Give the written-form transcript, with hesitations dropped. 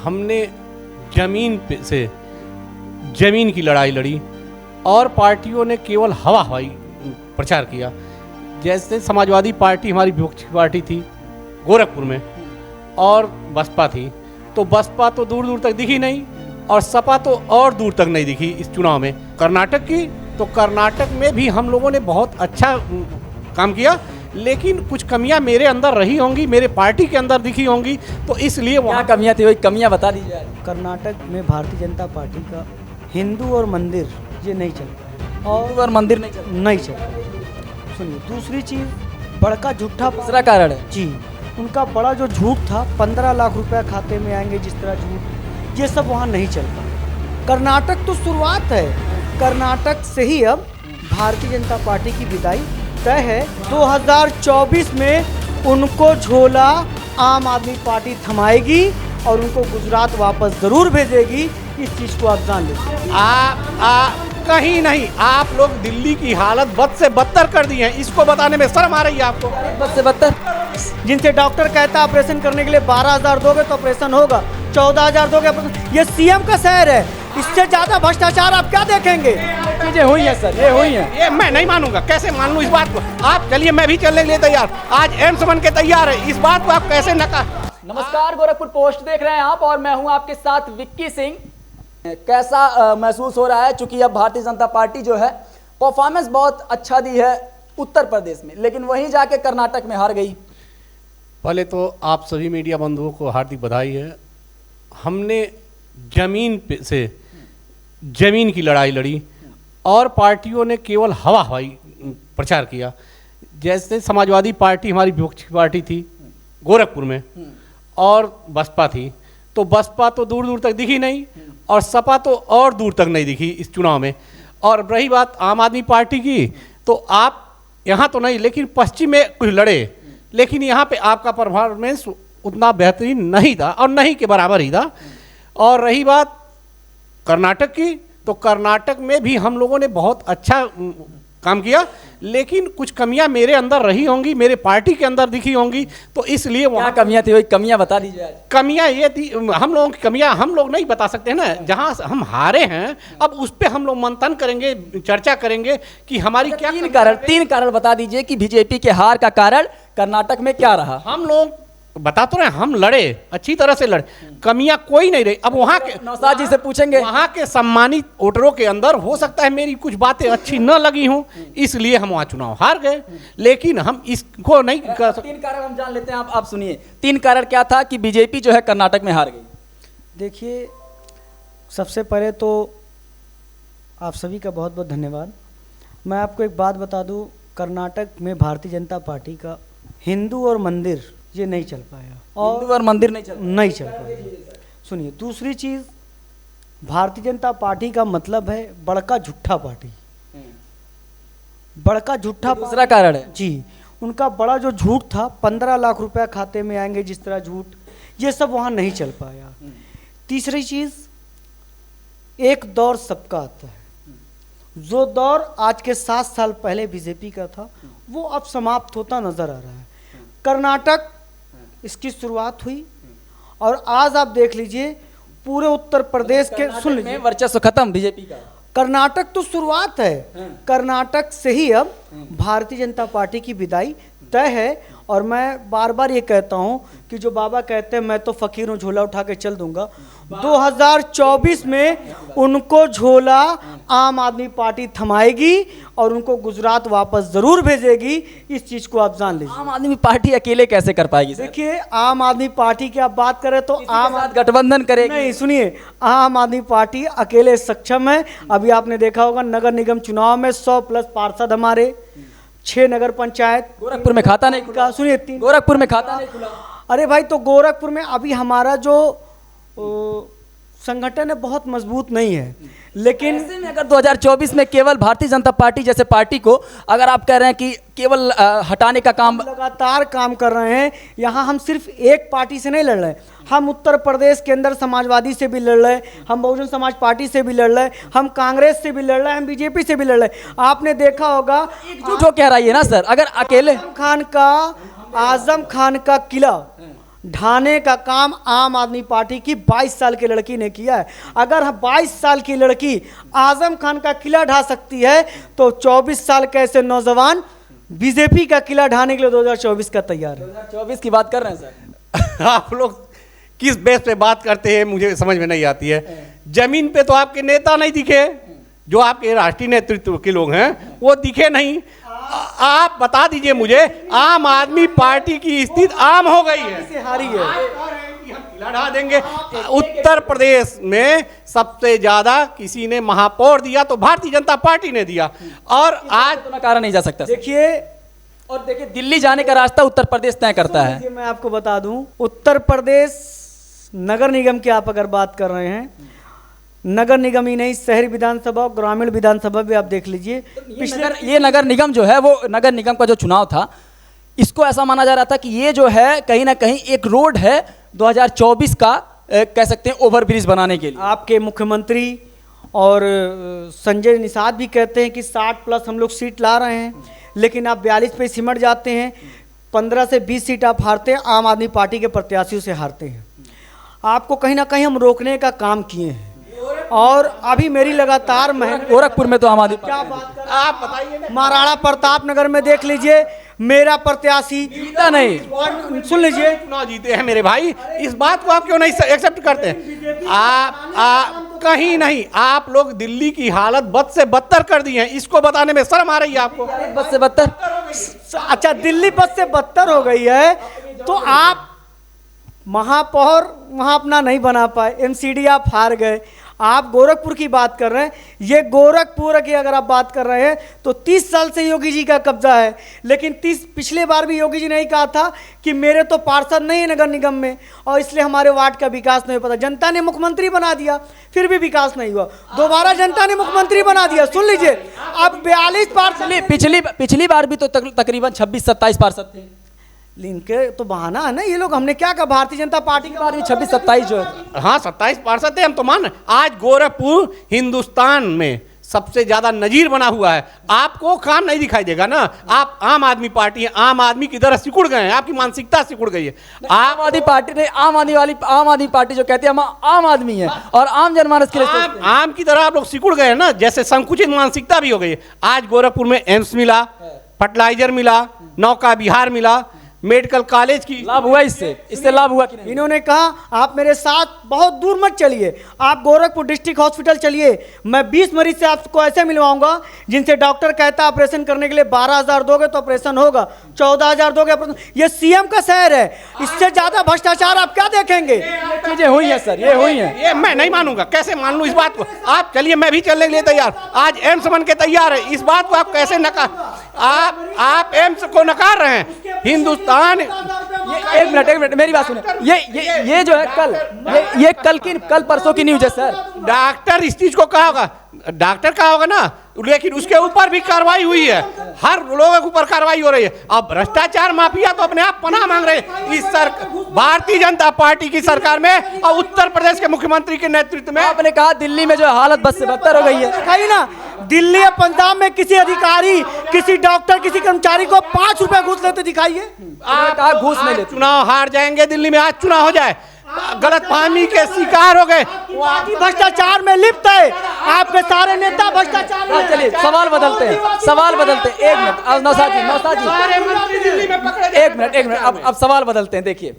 हमने जमीन पे से जमीन की लड़ाई लड़ी और पार्टियों ने केवल हवा हवाई प्रचार किया। जैसे समाजवादी पार्टी हमारी विपक्ष की पार्टी थी गोरखपुर में और बसपा थी, तो बसपा तो दूर दूर तक दिखी नहीं और सपा तो और दूर तक नहीं दिखी इस चुनाव में। कर्नाटक की तो कर्नाटक में भी हम लोगों ने बहुत अच्छा काम किया, लेकिन कुछ कमियां मेरे अंदर रही होंगी, मेरे पार्टी के अंदर दिखी होंगी, तो इसलिए वहाँ कमियां थी, वही कमियां बता दीजिए। कर्नाटक में भारतीय जनता पार्टी का हिंदू और मंदिर ये नहीं चल पाया और मंदिर नहीं चल पाया। सुनिए, दूसरी चीज़ बड़का झूठा दूसरा कारण है जी, उनका बड़ा जो झूठ था 15 लाख रुपया खाते में आएंगे जिस तरह झूठ, ये सब वहाँ नहीं चल पाया। कर्नाटक तो शुरुआत है, कर्नाटक से ही अब भारतीय जनता पार्टी की विदाई तय है। 2024 में उनको झोला आम आदमी पार्टी थमाएगी और उनको गुजरात वापस ज़रूर भेजेगी, इस चीज़ को आप जान लीजिए। कहीं नहीं, आप लोग दिल्ली की हालत बद से बदतर कर दी है, इसको बताने में शर्म आ रही है आपको। बद से बदतर, जिनसे डॉक्टर कहता है ऑपरेशन करने के लिए 12,000 दोगे तो ऑपरेशन होगा, 14,000 दोगे ऑपरेशन। ये सीएम का शहर है, इससे ज्यादा भ्रष्टाचार आप क्या देखेंगे? चीजें हुई है सर, ये हुई है। ये मैं नहीं मानूंगा, कैसे मान लूं इस बात को? आप चलिए, मैं भी चलने के लिए तैयार, आज एम्स बन के तैयार है, इस बात को आप कैसे नमस्कार, गोरखपुर पोस्ट देख रहे हैं आप और मैं हूं आपके साथ विक्की सिंह। कैसा महसूस हो रहा है? चूंकि अब भारतीय जनता पार्टी जो है परफॉर्मेंस बहुत अच्छा दी है उत्तर प्रदेश में, लेकिन वहीं जाके कर्नाटक में हार गई। पहले तो आप सभी मीडिया बंधुओं को हार्दिक बधाई है। हमने जमीन पे से जमीन की लड़ाई लड़ी और पार्टियों ने केवल हवा हवाई प्रचार किया। जैसे समाजवादी पार्टी हमारी विपक्ष की पार्टी थी गोरखपुर में और बसपा थी, तो बसपा तो दूर दूर तक दिखी नहीं और सपा तो और दूर तक नहीं दिखी इस चुनाव में। और रही बात आम आदमी पार्टी की, तो आप यहाँ तो नहीं, लेकिन पश्चिम में कुछ लड़े, लेकिन यहाँ पे आपका परफॉर्मेंस उतना बेहतरीन नहीं था और नहीं के बराबर ही था। और रही बात कर्नाटक की, तो कर्नाटक में भी हम लोगों ने बहुत अच्छा काम किया, लेकिन कुछ कमियां मेरे अंदर रही होंगी, मेरे पार्टी के अंदर दिखी होंगी, तो इसलिए वहाँ कमियां थी, वही कमियां बता दीजिए। कमियां ये थी, हम लोगों की कमियां हम लोग नहीं बता सकते हैं ना, जहाँ हम हारे हैं अब उस पर हम लोग मंथन करेंगे, चर्चा करेंगे कि हमारी क्या तीन कारण बता दीजिए कि बीजेपी के हार का कारण कर्नाटक में क्या रहा। हम लोग बता तो रहे, हम लड़े, अच्छी तरह से लड़े, कमियां कोई नहीं रही। अब वहाँ के नौसाद जी से पूछेंगे, वहाँ के सम्मानित वोटरों के अंदर हो सकता है मेरी कुछ बातें अच्छी न लगी हों, इसलिए हम वहाँ चुनाव हार गए, लेकिन हम इसको नहीं कर सकते। तीन कारण हम जान लेते हैं, आप सुनिए। तीन कारण क्या था कि बीजेपी जो है कर्नाटक में हार गई? देखिए, सबसे पहले तो आप सभी का बहुत बहुत धन्यवाद। मैं आपको एक बात बता दूं, कर्नाटक में भारतीय जनता पार्टी का हिंदू और मंदिर ये नहीं चल पाया और मंदिर नहीं चल पाया। सुनिए, दूसरी चीज़, भारतीय जनता पार्टी का मतलब है बड़का झूठा पार्टी, बड़का झूठा। दूसरा कारण है जी, उनका बड़ा जो झूठ था 15 लाख रुपया खाते में आएंगे जिस तरह झूठ, ये सब वहाँ नहीं चल पाया। तीसरी चीज़, एक दौर सबका आता है। जो दौर आज के 7 साल पहले बीजेपी का था वो अब समाप्त होता नजर आ रहा है। कर्नाटक इसकी शुरुआत हुई और आज आप देख लीजिए पूरे उत्तर प्रदेश के, सुन लीजिए, वर्चस्व खत्म बीजेपी का। कर्नाटक तो शुरुआत है, कर्नाटक से ही अब भारतीय जनता पार्टी की विदाई तय है। और मैं बार बार ये कहता हूँ कि जो बाबा कहते हैं मैं तो फकीर हूँ झोला उठा के चल दूंगा, 2024 में उनको झोला आम आदमी पार्टी थमाएगी और उनको गुजरात वापस जरूर भेजेगी, इस चीज को आप जान लीजिए। आम आदमी पार्टी अकेले कैसे कर पाएगी? देखिए, आम आदमी पार्टी की आप बात करें तो आम गठबंधन करेगी। नहीं, सुनिए, आम आदमी पार्टी अकेले सक्षम है। अभी आपने देखा होगा नगर निगम चुनाव में 100+ पार्षद हमारे, 6 नगर पंचायत। गोरखपुर में खाता नहीं खुला। सुनिए, गोरखपुर में खाता नहीं खुला। अरे भाई, तो गोरखपुर में अभी हमारा जो संगठन है बहुत मजबूत नहीं है, लेकिन ऐसे में अगर 2024 में केवल भारतीय जनता पार्टी जैसे पार्टी को अगर आप कह रहे हैं कि केवल हटाने का काम, लगातार काम कर रहे हैं। यहाँ हम सिर्फ एक पार्टी से नहीं लड़ रहे, हम उत्तर प्रदेश के अंदर समाजवादी से भी लड़ रहे, हम बहुजन समाज पार्टी से भी लड़ रहे, हम कांग्रेस से भी लड़ रहे, हम बीजेपी से भी लड़ रहे। आपने देखा होगा, एकजुट हो कह रही है ना सर। अगर अकेले आजम खान का किला ढाने का काम आम आदमी पार्टी की 22 साल की लड़की ने किया है। अगर 22 साल की लड़की आजम खान का किला ढा सकती है तो 24 साल के ऐसे नौजवान बीजेपी का किला ढाने के लिए 2024 का तैयार है। 2024 की बात कर रहे हैं सर। आप लोग किस बेस पे बात करते हैं मुझे समझ में नहीं आती है। जमीन पे तो आपके नेता नहीं दिखे, जो आपके राष्ट्रीय नेतृत्व के लोग हैं वो दिखे नहीं। आप बता दीजिए मुझे, आम आदमी पार्टी की स्थिति आम हो गई है, से हारी है। हम लड़ा देंगे। उत्तर प्रदेश में सबसे ज्यादा किसी ने महापौर दिया तो भारतीय जनता पार्टी ने दिया, और आज तो नकारा नहीं जा सकता सर। देखिए, और देखिए दिल्ली जाने का रास्ता उत्तर प्रदेश तय करता है। मैं आपको बता दूं, उत्तर प्रदेश नगर निगम की आप अगर बात कर रहे हैं, नगर निगम ही नहीं, शहरी विधानसभा और ग्रामीण विधानसभा भी आप देख लीजिए। ये नगर निगम जो है, वो नगर निगम का जो चुनाव था, इसको ऐसा माना जा रहा था कि ये जो है कहीं ना कहीं एक रोड है 2024 का, कह सकते हैं ओवरब्रिज बनाने के लिए। आपके मुख्यमंत्री और संजय निषाद भी कहते हैं कि 60+ हम लोग सीट ला रहे हैं, लेकिन आप 42 पे सिमट जाते हैं। 15 से 20 सीट आप हारते हैं, आम आदमी पार्टी के प्रत्याशियों से हारते हैं। आपको कहीं ना कहीं हम रोकने का काम किए हैं, और अभी मेरी लगातार गोरखपुर में तो आम आदमी क्या बात कर, आप बताइए, महाराणा प्रताप नगर में देख लीजिए, मेरा प्रत्याशी जीता नहीं। सुन लीजिए, चुनाव जीते हैं मेरे भाई, इस बात को आप क्यों नहीं एक्सेप्ट करते हैं? आप कहीं नहीं, आप लोग दिल्ली की हालत बद से बदतर कर दी है, इसको बताने में शर्म आ रही है आपको? बस से बदतर। अच्छा, दिल्ली बद से बदतर हो गई है, तो आप महापौर वहां अपना नहीं बना पाए, एमसीडी आप हार गए। आप गोरखपुर की बात कर रहे हैं, ये गोरखपुर की अगर आप बात कर रहे हैं तो 30 साल से योगी जी का कब्जा है, लेकिन पिछले बार भी योगी जी ने ही कहा था कि मेरे तो पार्षद नहीं है नगर निगम में, और इसलिए हमारे वार्ड का विकास नहीं हो पाता। जनता ने मुख्यमंत्री बना दिया, फिर भी विकास नहीं हुआ। दोबारा जनता ने मुख्यमंत्री बना दिया। सुन लीजिए, अब 42 पार्षद, पिछली बार भी तो तकरीबन 26-27 पार्षद थे। इनके तो बहाना है ना ये लोग। हमने क्या कहा, भारतीय जनता पार्टी के बार भी 26-27 जो है। हाँ 27 पार्षद थे, हम तो मान। आज गोरखपुर हिंदुस्तान में सबसे ज्यादा नजीर बना हुआ है, आपको काम नहीं दिखाई देगा ना। आप आम आदमी पार्टी है, आम आदमी की तरह सिकुड़ गए हैं, आपकी मानसिकता सिकुड़ गई है। आम आदमी पार्टी ने आम आदमी पार्टी जो कहती है हम आम आदमी है और आम जनमानस के लिए आम की तरह आप लोग सिकुड़ गए हैं ना, जैसे संकुचित मानसिकता भी हो गई है। आज गोरखपुर में एम्स मिला, फर्टिलाइजर मिला, नौका विहार मिला, मेडिकल कॉलेज की लाभ हुआ, इससे लाभ हुआ कि नहीं? इन्होंने कहा आप मेरे साथ बहुत दूर मत चलिए, आप गोरखपुर डिस्ट्रिक्ट हॉस्पिटल चलिए, मैं 20 मरीज से आपको ऐसे मिलवाऊंगा जिनसे डॉक्टर कहता है ऑपरेशन करने के लिए 12,000 दोगे तो ऑपरेशन होगा, 14,000 दोगे ऑपरेशन। ये सीएम का शहर है, इससे ज्यादा भ्रष्टाचार आप क्या देखेंगे? चीजें हुई है सर, ये हुई है। ये मैं नहीं मानूंगा, कैसे मान लूं इस बात को? आप चलिए, मैं भी चलने के लिए तैयार। आज एम्स बन के तैयार है, इस बात को आप कैसे नकार? आप एम्स को नकार रहे हैं। हिंदुस्तान ये एक मिनट मेरी बात सुनिए। ये जो है कल परसों की न्यूज है सर। डॉक्टर इस चीज को कहा होगा, डॉक्टर कहा होगा ना, लेकिन उसके ऊपर भी कार्रवाई हुई है, हर लोगों के ऊपर कार्रवाई हो रही है। अब भ्रष्टाचार माफिया तो अपने आप पनाह मांग रहे हैं इस भारतीय जनता पार्टी की सरकार में और उत्तर प्रदेश के मुख्यमंत्री के नेतृत्व में। आपने कहा दिल्ली में जो हालत बद से बदतर हो गई है, कहीं ना दिल्ली या पंजाब में किसी अधिकारी, किसी डॉक्टर, किसी कर्मचारी को 5 रुपए घूस लेते दिखाइए। आप कहा घूस नहीं लेते, चुनाव हार जाएंगे दिल्ली में। आज चुनाव हो जाए, गलत फहमी के शिकार हो गए, पार्टी भ्रष्टाचार में लिप्त है, आपके सारे नेता भ्रष्टाचार में। चलिए सवाल बदलते हैं। एक मिनट नौसाद जी, सारे मंत्री दिल्ली में पकड़े एक मिनट अब सवाल बदलते हैं। देखिए